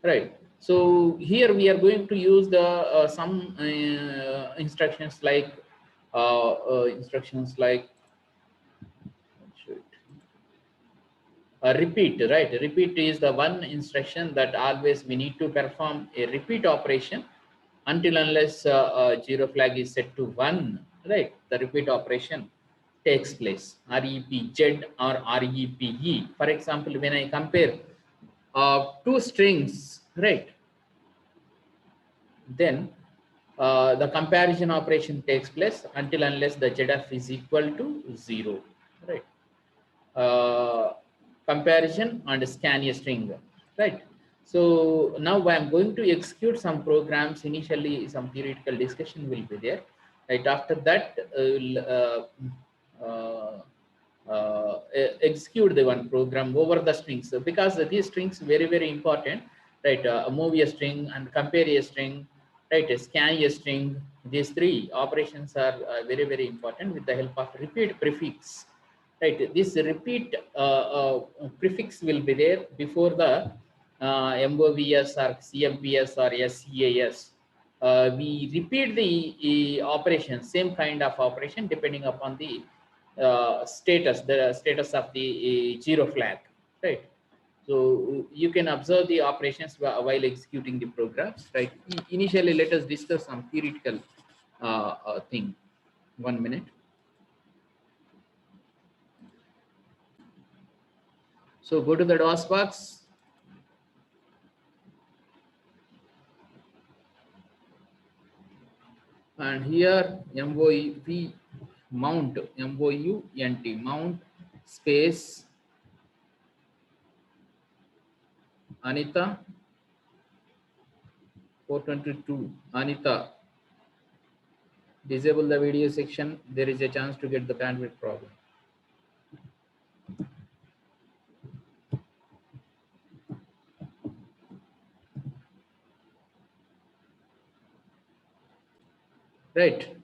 right? So here we are going to use the some instructions like repeat, right? Repeat is the one instruction that always we need to perform a repeat operation until unless zero flag is set to 1, right? The repeat operation takes place, REPZ or REPE. For example, when I compare two strings, right, then the comparison operation takes place until unless the ZF is equal to 0, right? uh, Comparison and scan a string, right? So now I'm going to execute some programs. Initially some theoretical discussion will be there, right? After that uh, execute the one program over the strings. So because these strings very important, right? Move a string and compare a string, right? Scan a string. These three operations are very important with the help of repeat prefix, right? This repeat prefix will be there before the MOVS or CMPS or SCAS. We repeat the operation, same kind of operation depending upon the the status of the zero flag, right? So you can observe the operations while executing the programs, right? Initially, let us discuss some theoretical thing. 1 minute. So go to the DOS box. And here MOV mount, MOUNT, mount space Anita 422. Anita, disable the video section. There is a chance to get the bandwidth problem. Right.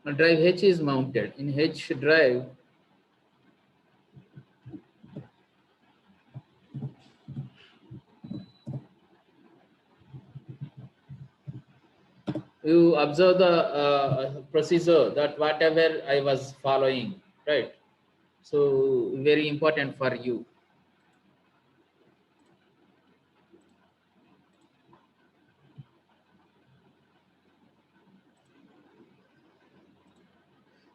Drive H is mounted. In H drive, you observe the procedure that whatever I was following, right? So very important for you.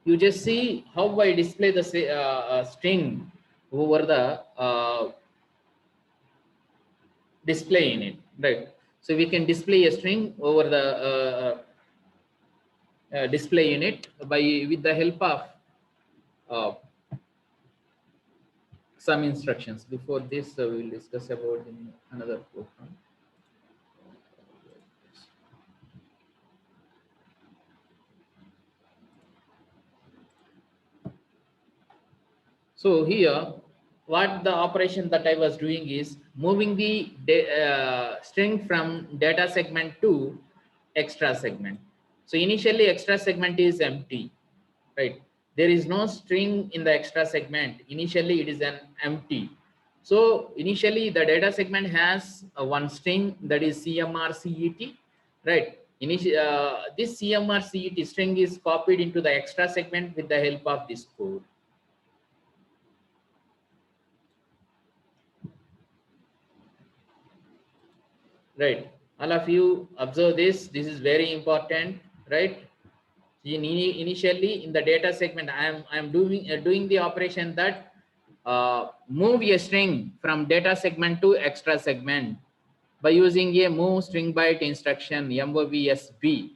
You just see how I display the string over the display in it, right? So we can display a string over the display unit by with the help of uh, some instructions. Before this, we will discuss about in another program. So here, what the operation that I was doing is moving the string from data segment to extra segment. So initially extra segment is empty, right? There is no string in the extra segment. Initially it is an empty. So initially the data segment has one string, that is CMRCET, right? This CMRCET string is copied into the extra segment with the help of this code. Right, all of you observe this. This is very important, right? Initially in the data segment, I am doing the operation that move a string from data segment to extra segment by using a move string byte instruction, MOVSB.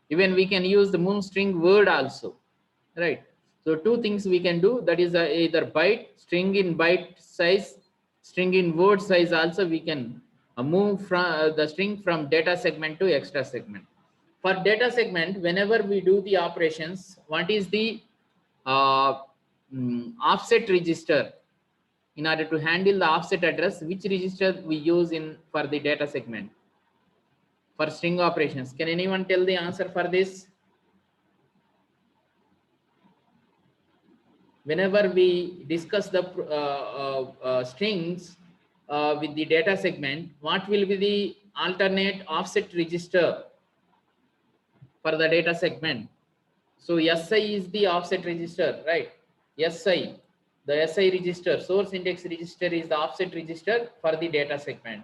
Even we can use the move string word also, right? So two things we can do, that is either byte, string in byte size, string in word size also we can move from the string from data segment to extra segment. For data segment, whenever we do the operations, what is the offset register? In order to handle the offset address, which register we use in for the data segment for string operations? Can anyone tell the answer for this? whenever we discuss the strings with the data segment, what will be the alternate offset register for the data segment? So SI is the offset register, right? SI, the SI register, source index register, is the offset register for the data segment.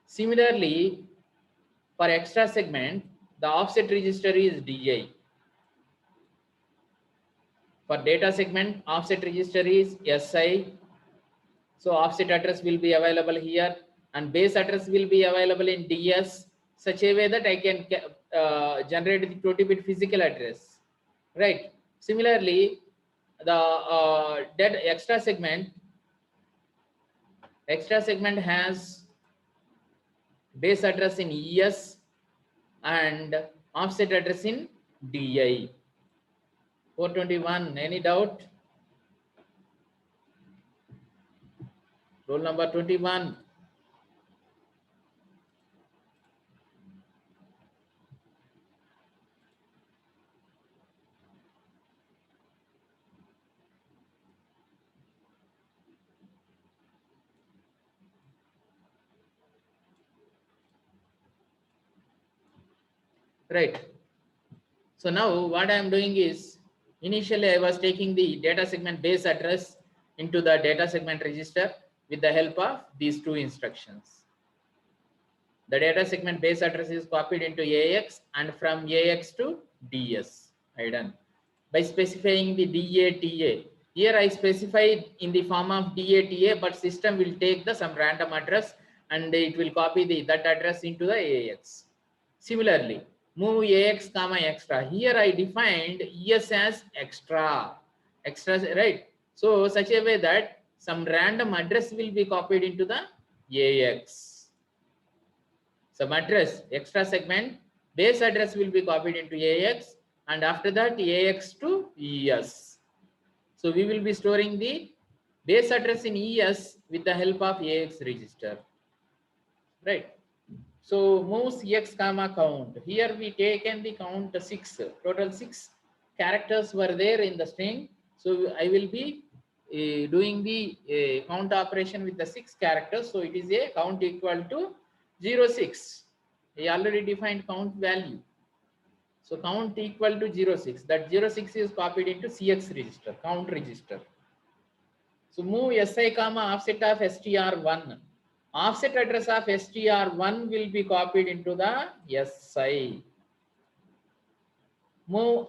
Similarly, for extra segment, the offset register is DI. For data segment, offset register is SI. So offset address will be available here, and base address will be available in DS, such a way that I can generate the 20-bit physical address, right? Similarly, the extra segment has base address in ES and offset address in DI. 421, any doubt? Roll number 21. Right. So now what I am doing is, initially I was taking the data segment base address into the data segment register with the help of these two instructions. The data segment base address is copied into AX, and from AX to DS. I done by specifying the DATA. Here I specified in the form of DATA, but system will take the some random address and it will copy that address into the AX. Similarly, move AX comma extra. Here I defined ES as extra, right? So such a way that some random address will be copied into the AX. Some address, extra segment, base address will be copied into AX, and after that AX to ES. So we will be storing the base address in ES with the help of AX register, right? So moves EX comma count. Here we taken the count 6. Total 6 characters were there in the string. So I will be doing the count operation with the 6 characters. So it is a count equal to 06. I already defined count value. So count equal to 06. That 06 is copied into CX register, count register. So move SI comma offset of STR1. Offset address of STR1 will be copied into the SI. Move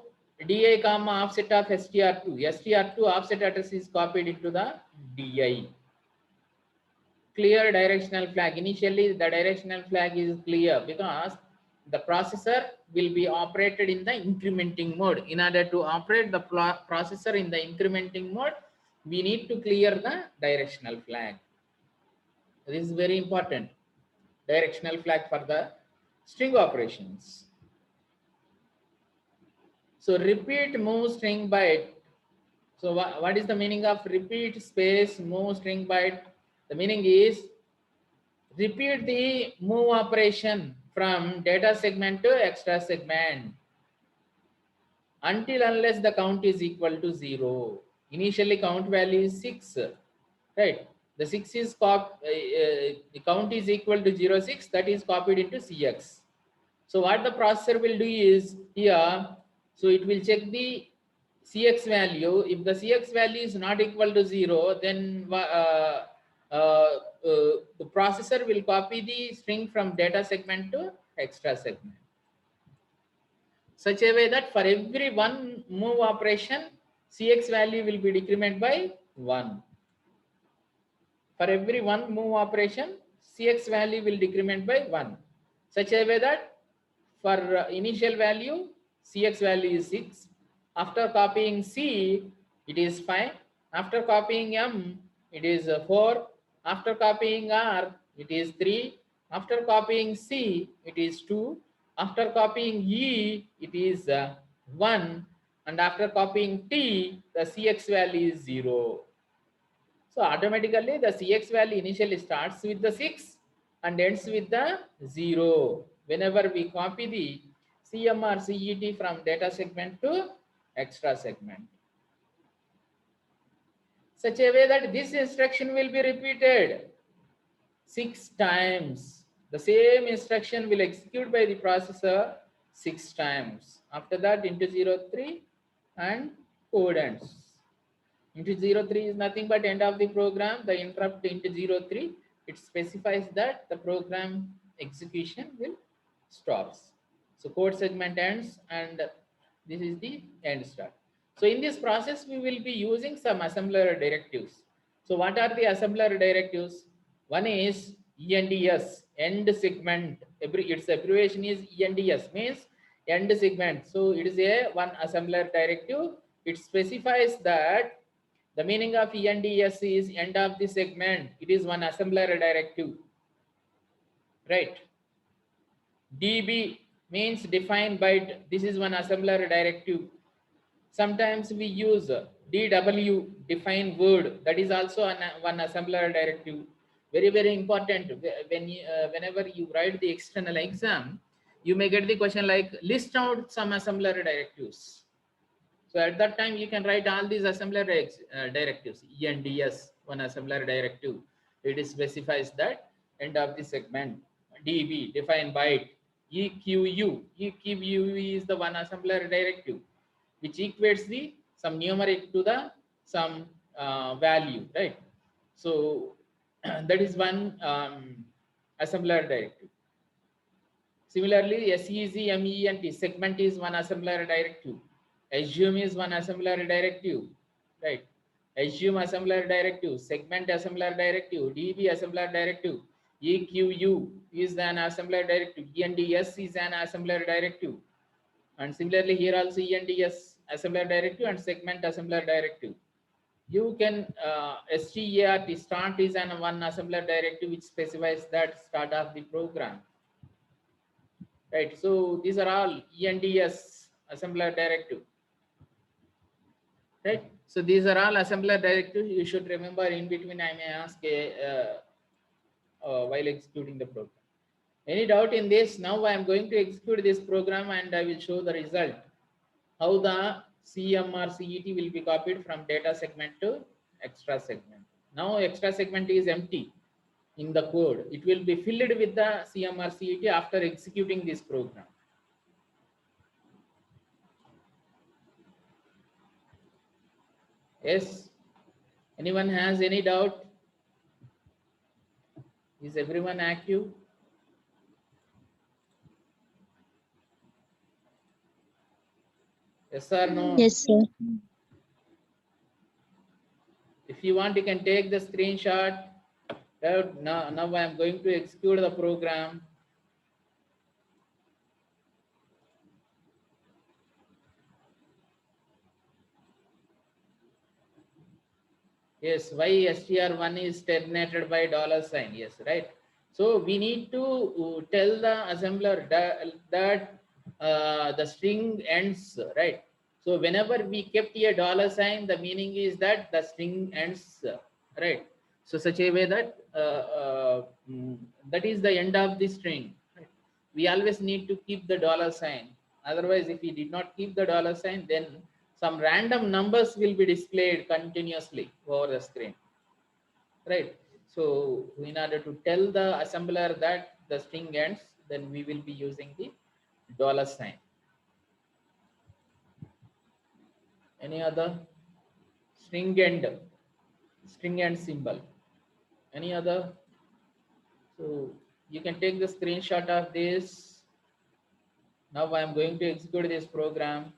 DI comma offset of STR2. STR2 offset address is copied into the DI. Clear directional flag. Initially, the directional flag is clear because the processor will be operated in the incrementing mode. In order to operate the processor in the incrementing mode, we need to clear the directional flag. This is very important. Directional flag for the string operations. So repeat move string byte. So what is the meaning of repeat space move string byte? The meaning is repeat the move operation from data segment to extra segment until unless the count is equal to 0. Initially count value is 6, right? The 6 is the count is equal to 06, that is copied into CX. So what the processor will do is here, so it will check the CX value. If the CX value is not equal to 0, then the processor will copy the string from data segment to extra segment. Such a way that for every one move operation, CX value will be decremented by 1. For every one move operation, CX value will decrement by 1. Such a way that for initial value, CX value is 6. After copying C, it is 5. After copying M, it is 4. After copying R, it is 3. After copying C, it is 2. After copying E, it is 1. And after copying T, the CX value is 0. So automatically the CX value initially starts with the 6 and ends with the 0 whenever we copy the CM or CET from data segment to extra segment. such a way that this instruction will be repeated 6 times. The same instruction will execute by the processor 6 times. After that, into 03 and code ends. Into 03 is nothing but end of the program. The interrupt into 03, it specifies that the program execution will stops. So code segment ends and this is the end start. So in this process, we will be using some assembler directives. So what are the assembler directives? One is ENDS, end segment. Its abbreviation is ENDS, means end segment. So it is a one assembler directive. It specifies that the meaning of ENDS is end of the segment. It is one assembler directive, right? DB means define byte. This is one assembler directive. Sometimes we use DW, define word. That is also one assembler directive. Very, very important. Whenever you write the external exam, you may get the question like list out some assembler directives. So at that time, you can write all these assembler directives. ENDS, one assembler directive. It specifies that end of the segment. DB, define byte. EQU, EQU is the one assembler directive, which equates the some numeric to the some value, right? So that is one assembler directive. Similarly, SEZ, segment is one assembler directive. Assume is one assembler directive, right? Assume assembler directive, segment assembler directive, DB assembler directive, EQU is an assembler directive, ENDS is an assembler directive. And similarly, here also ENDS assembler directive and segment assembler directive. You can START, start is an one assembler directive which specifies that start of the program. Right, so these are all ENDS assembler directive. Right, so these are all assembler directives. You should remember. In between, I may ask while executing the program. Any doubt in this? Now I am going to execute this program and I will show the result. How the CMR CET will be copied from data segment to extra segment. Now extra segment is empty in the code. It will be filled with the CMR CET after executing this program. Yes, anyone has any doubt? Is everyone active? Yes or no? Yes, sir. If you want, you can take the screenshot. Now I am going to execute the program. Yes, why str1 is terminated by $sign? Yes, right. So we need to tell the assembler that the string ends, right? So whenever we kept a $sign, the meaning is that the string ends, right? So such a way that that is the end of the string. Right? We always need to keep the $sign. Otherwise, if we did not keep the $sign, then some random numbers will be displayed continuously over the screen, right? So in order to tell the assembler that the string ends, then we will be using the $sign. Any other? String end symbol. Any other? So you can take the screenshot of this. Now I am going to execute this program.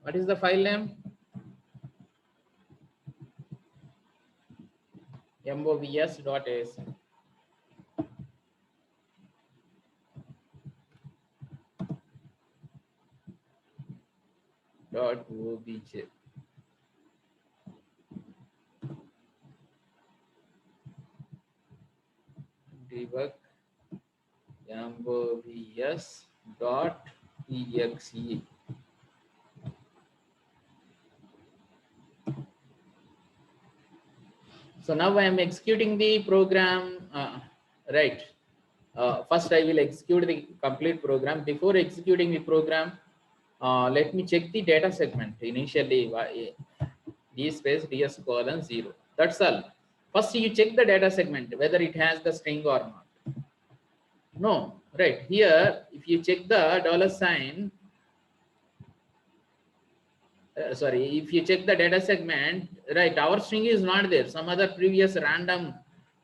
What is the file name? MOVS.asm. .obj. Debug MOVS.exe. So now I am executing the program, right. First I will execute the complete program. Before executing the program, let me check the data segment initially. D space ds colon 0. That's all. First you check the data segment whether it has the string or not. No, right here if you check the dollar sign, sorry, if you check the data segment, right, our string is not there. Some other previous random,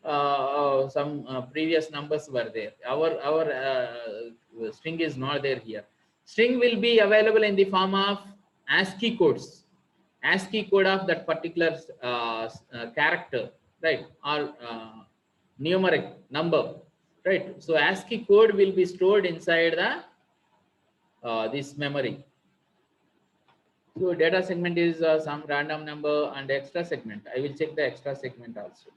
some previous numbers were there. Our string is not there here. String will be available in the form of ASCII codes, ASCII code of that particular character, right, or numeric number, right. So ASCII code will be stored inside the this memory. So data segment is some random number and extra segment. I will check the extra segment also.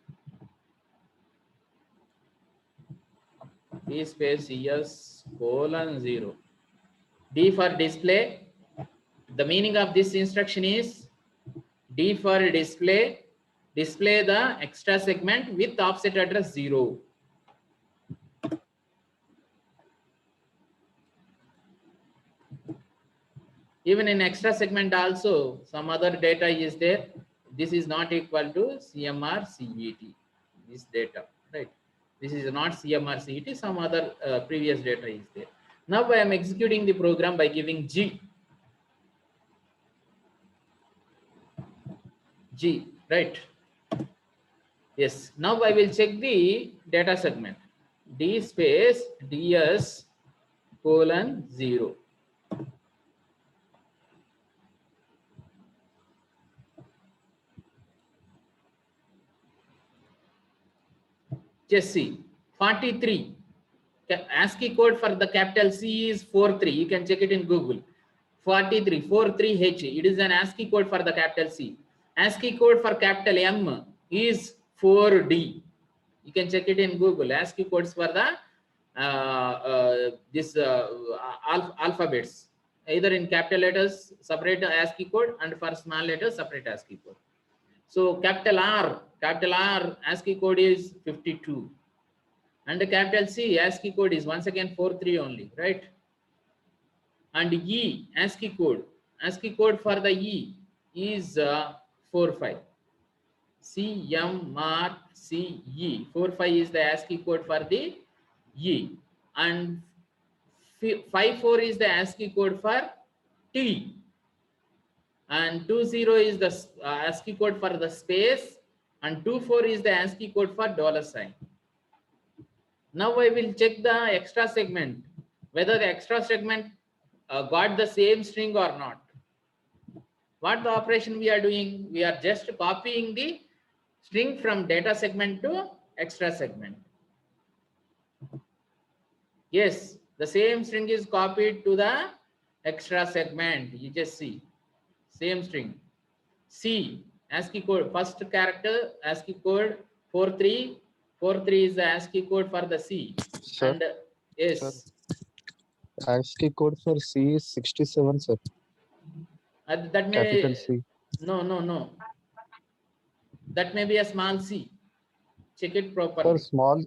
D space yes colon 0. D for display. The meaning of this instruction is D for display. Display the extra segment with offset address 0. Even in extra segment also some other data is there. This is not equal to CMR CET. This data, right? This is not CMR CET. Some other previous data is there. Now I am executing the program by giving G, right? Yes. Now I will check the data segment. D space ds colon 0. Just see 43. ASCII code for the capital C is 43. You can check it in Google. 43 43H. It is an ASCII code for the capital C. ASCII code for capital M is 4D. You can check it in Google. ASCII codes for the this alphabets. Either in capital letters separate ASCII code and for small letters separate ASCII code. So capital R ASCII code is 52. And the capital C ASCII code is once again 43 only, right? And E ASCII code for the E is 45. CMRCE 45 is the ASCII code for the E, and 54 is the ASCII code for T, and 20 is the ASCII code for the space, and 24 is the ASCII code for dollar sign. Now I will check the extra segment whether the extra segment got the same string or not. What the operation we are doing? We are just copying the string from data segment to extra segment. Yes, the same string is copied to the extra segment. You just see same string. C ASCII code, first character ASCII code 43. 43 is the ASCII code for the C. Sir, And yes. sir, ASCII code for C is 67, sir. That may Capital C. No. That may be a small c. Check it properly. Sir,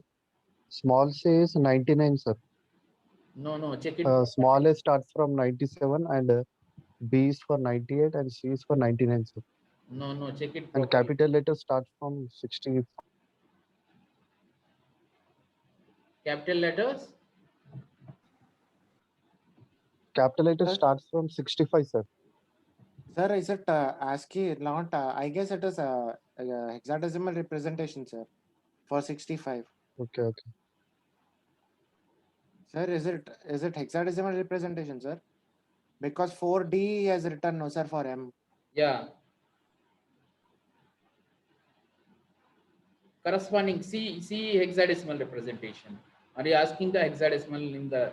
small C is 99, sir. No, check it. Small A starts from 97 and B is for 98 and C is for 99, sir. No, check it And properly. capital letter starts from 60. Capital letters. Capital letter Sir? starts from 65, sir. Sir, is it ASCII? Not. I guess it is a hexadecimal representation, sir, for 65. Okay. Sir, is it hexadecimal representation, sir? Because 4D has written no, sir, for M. Yeah. Corresponding C hexadecimal representation. Are you asking the hexadecimal in the?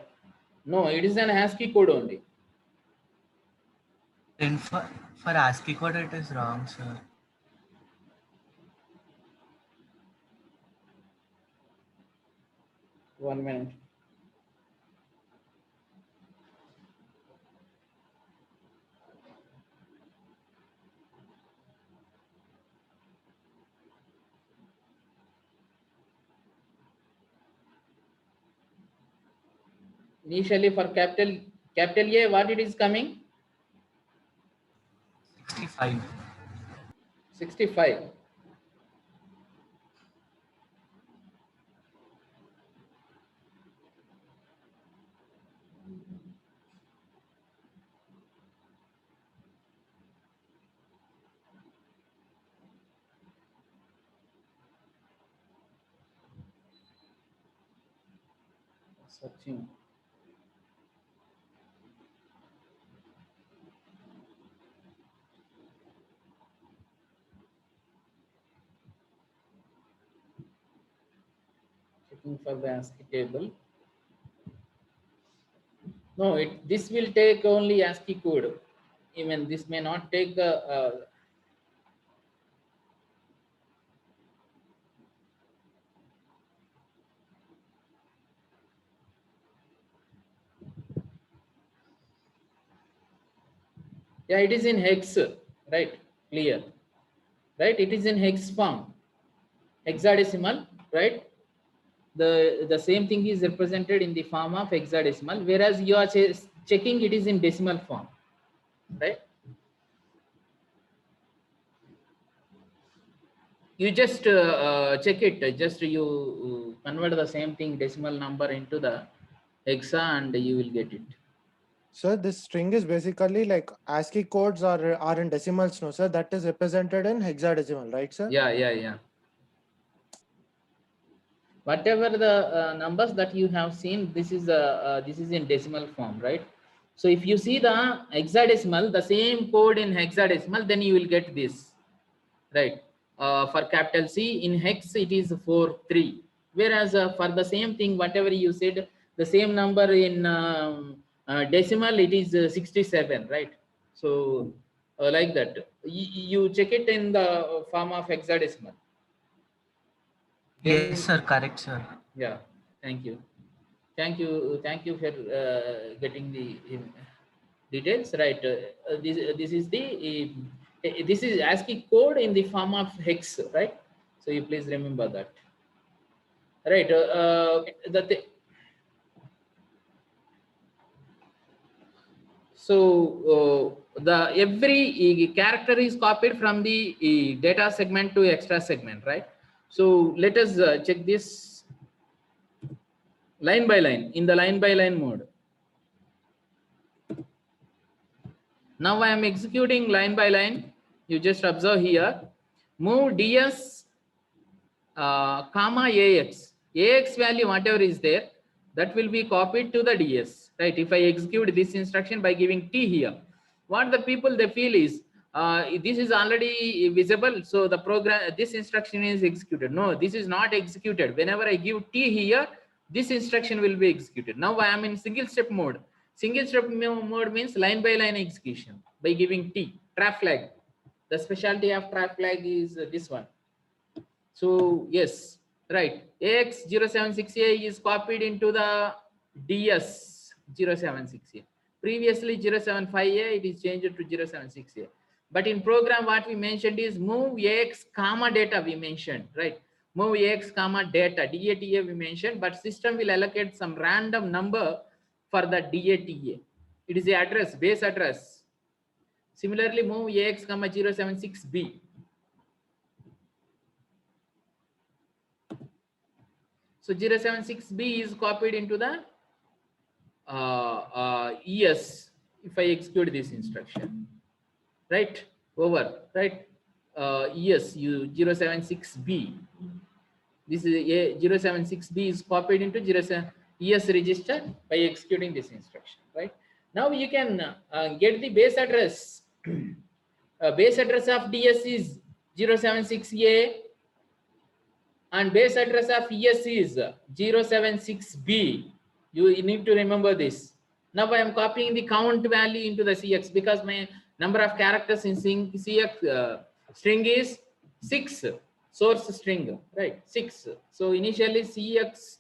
No, it is an ASCII code only. Then for ASCII code it is wrong, sir. One minute. Initially for capital A, what it is coming? 65. 65. Searching. Checking for the ASCII table. No, this will take only ASCII code. Even this may not take the yeah, it is in hex, right? Clear, right? It is in hex form, hexadecimal, right? The same thing is represented in the form of hexadecimal, whereas you are checking it is in decimal form, right? You just check it, just you convert the same thing decimal number into the hexa and you will get it. Sir, this string is basically like ASCII codes are in decimals, no, sir. That is represented in hexadecimal, right, sir? Yeah. Whatever the numbers that you have seen, this is in decimal form, right? So if you see the hexadecimal, the same code in hexadecimal, then you will get this, right? For capital C in hex, it is 43. Whereas for the same thing, whatever you said, the same number in decimal, it is 67, right? So like that, you check it in the form of hexadecimal. Yes, sir. Correct, sir. Yeah, thank you for getting the details, right? This is the this is ASCII code in the form of hex, right? So you please remember that, right? So the every character is copied from the data segment to extra segment, right? So let us check this line by line in the line by line mode. Now I am executing line by line. You just observe here, move ds comma ax. Ax value whatever is there, that will be copied to the ds, right? If I execute this instruction by giving t here, what the people they feel is this is already visible, so the program, this instruction is executed. No, this is not executed. Whenever I give t here, this instruction will be executed. Now I am in single step mode. Single step mode means line by line execution by giving T, trap flag. The specialty of trap flag is this one. So yes, right. AX076A is copied into the DS076A. Previously 075A, it is changed to 076A. But in program, what we mentioned is move AX comma data we mentioned, right? Move AX comma data, DATA we mentioned, but system will allocate some random number for the DATA. It is the address, base address. Similarly, move AX comma 076B. So 076B is copied into the ES if I execute this instruction, right? Over, right? ES, 076B. This is a 076B is copied into 07 ES register by executing this instruction, right? Now you can get the base address. Base address of DS is 076A and base address of ES is 076B. You need to remember this. Now I am copying the count value into the CX because my number of characters in CX string is 6, source string, right? 6. So initially CX,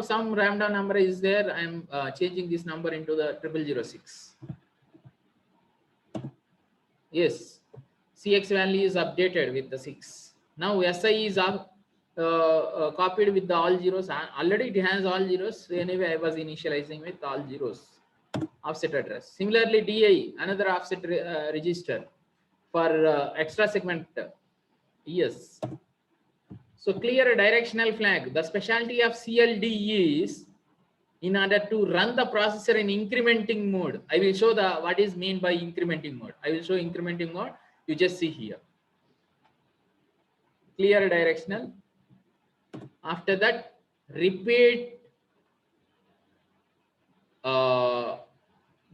some random number is there. I am changing this number into the 0006. Yes, CX value is updated with the 6. Now SI is up. copied with the all zeros. Already it has all zeros. Anyway, I was initializing with all zeros. Offset address. Similarly, DI, another offset register for extra segment. Yes. So clear a directional flag. The specialty of CLD is in order to run the processor in incrementing mode. I will show the what is mean by incrementing mode. I will show incrementing mode. You just see here. Clear directional. After that, repeat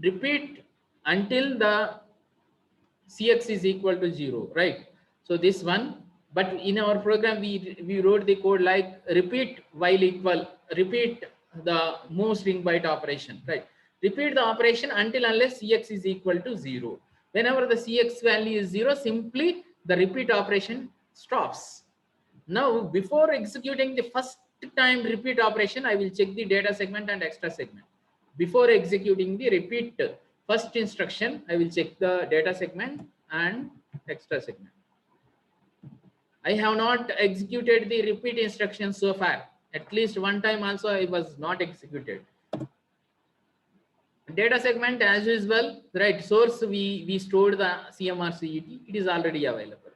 repeat until the Cx is equal to 0, right? So this one, but in our program we wrote the code like repeat while equal, repeat the move string byte operation, right? Repeat the operation until unless Cx is equal to 0. Whenever the Cx value is 0, simply the repeat operation stops. Now, before executing the first time repeat operation, I will check the data segment and extra segment. Before executing the repeat first instruction, I will check the data segment and extra segment. I have not executed the repeat instruction so far. At least one time also I was not executed. Data segment as usual, right? Source we stored the CMR CET. It is already available.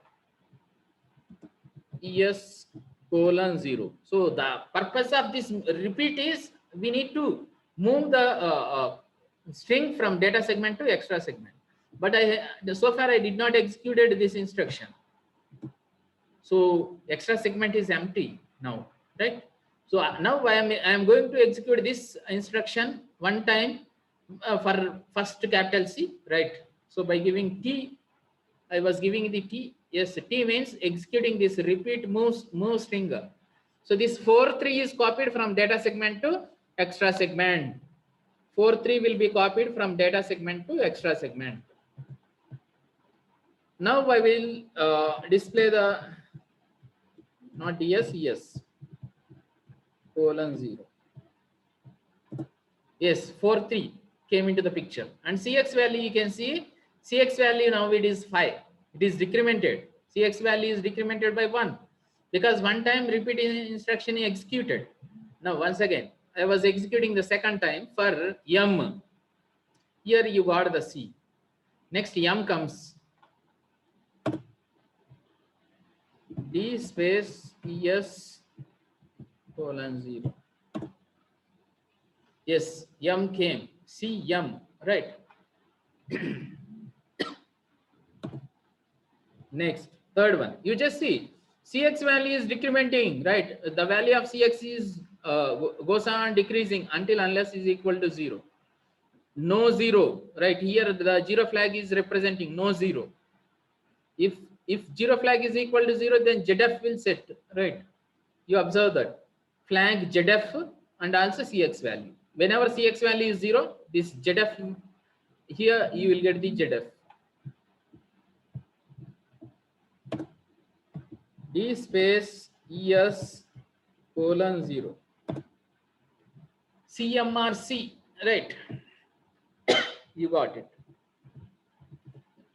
ES colon 0. So the purpose of this repeat is we need to move the string from data segment to extra segment. But so far I did not executed this instruction. So extra segment is empty now, right? So now I am going to execute this instruction one time for first capital C, right? So by giving T, I was giving the T. Yes, T means executing this repeat move string. So this 4.3 is copied from data segment to extra segment. 4.3 will be copied from data segment to extra segment. Now I will display the not DS, yes, colon 0. Yes, 4.3 came into the picture. And Cx value, you can see, Cx value now it is 5. It is decremented. Cx value is decremented by 1 because one time repeat instruction is executed. Now once again, I was executing the second time for M. Here you got the C. Next M comes. D space ES colon 0. Yes, M came. C M, right? Next, third one. You just see Cx value is decrementing, right? The value of Cx is goes on decreasing until unless is equal to 0. No 0, right? Here the 0 flag is representing no 0. If 0 flag is equal to 0, then ZF will set, right? You observe that flag ZF and also Cx value. Whenever Cx value is 0, this ZF here you will get the ZF. D space ES colon 0. CMRC, right? You got it.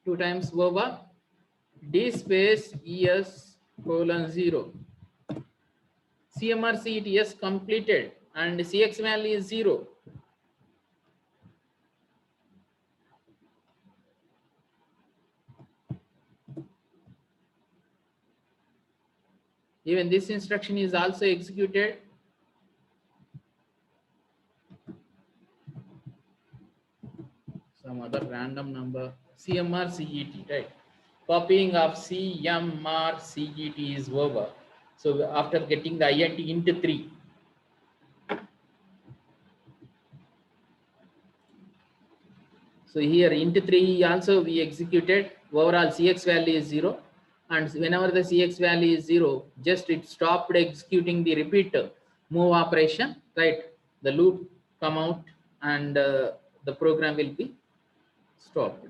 2 times over. D space ES colon 0. CMRC it is completed and Cx value is 0. Even this instruction is also executed. Some other random number. CMR CET, right? Copying of CMR CET is over. So after getting the INT into 3. So here into 3 also we executed. Overall Cx value is 0. And whenever the Cx value is 0, just it stopped executing the repeat move operation, right? The loop come out and the program will be stopped.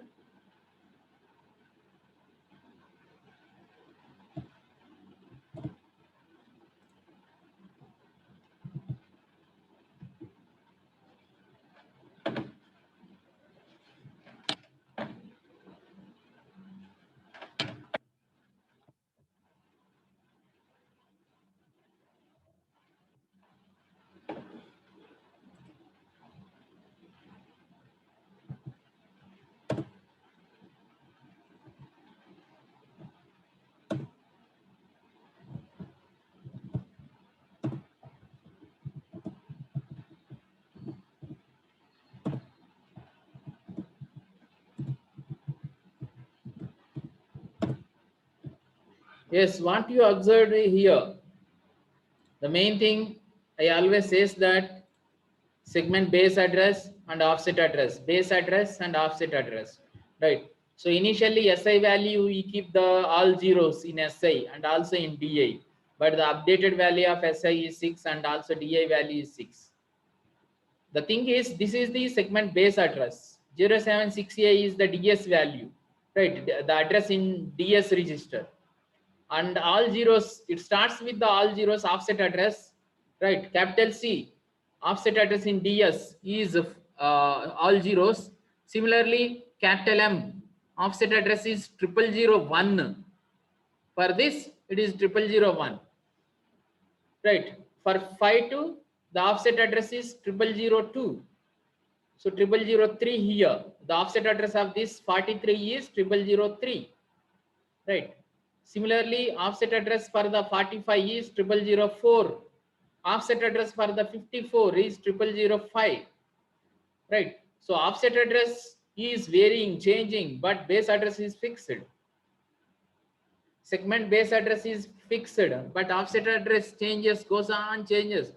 Yes, what you observed here, the main thing I always says that segment base address and offset address, base address and offset address, right? So initially SI value we keep the all zeros in SI and also in DI, but the updated value of SI is 6 and also DI value is 6. The thing is, this is the segment base address. 076A is the DS value, right? The address in DS register. And all zeros, it starts with the all zeros offset address, right? Capital C, offset address in DS is all zeros. Similarly, capital M, offset address is 0001. For this, it is 0001. Right. For 52, the offset address is 0002. So 0003 here. The offset address of this 43 is 0003. Right. Similarly, offset address for the 45 is 0004. Offset address for the 54 is 0005. Right. So offset address is varying, changing, but base address is fixed. Segment base address is fixed, but offset address changes, goes on changes,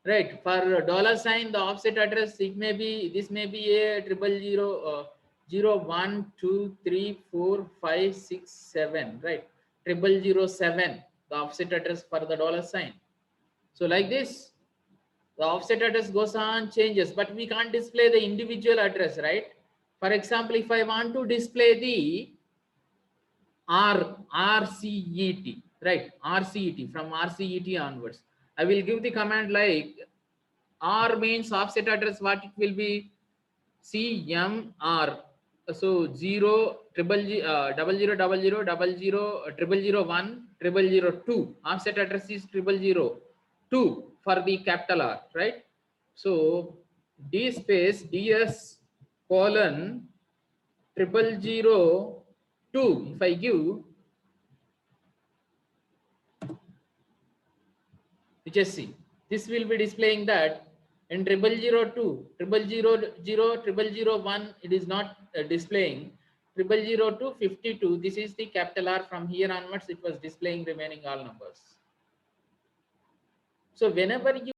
right? For $sign, the offset address, it may be, this may be a 000 1 2 3 4 5 6 7, right? 0007, the offset address for the $sign. So like this, the offset address goes on changes, but we can't display the individual address, right? For example, if I want to display the RCET, right? RCET, from RCET onwards, I will give the command like R means offset address, what it will be, CMR. So 0 triple G 000000 001 offset address is 0002 for the capital R, right? So D space DS colon 0002, if I give, HSC, this will be displaying that in 0002, 0001, it is not displaying. 0002, 52, this is the capital R. From here onwards, it was displaying remaining all numbers. So whenever you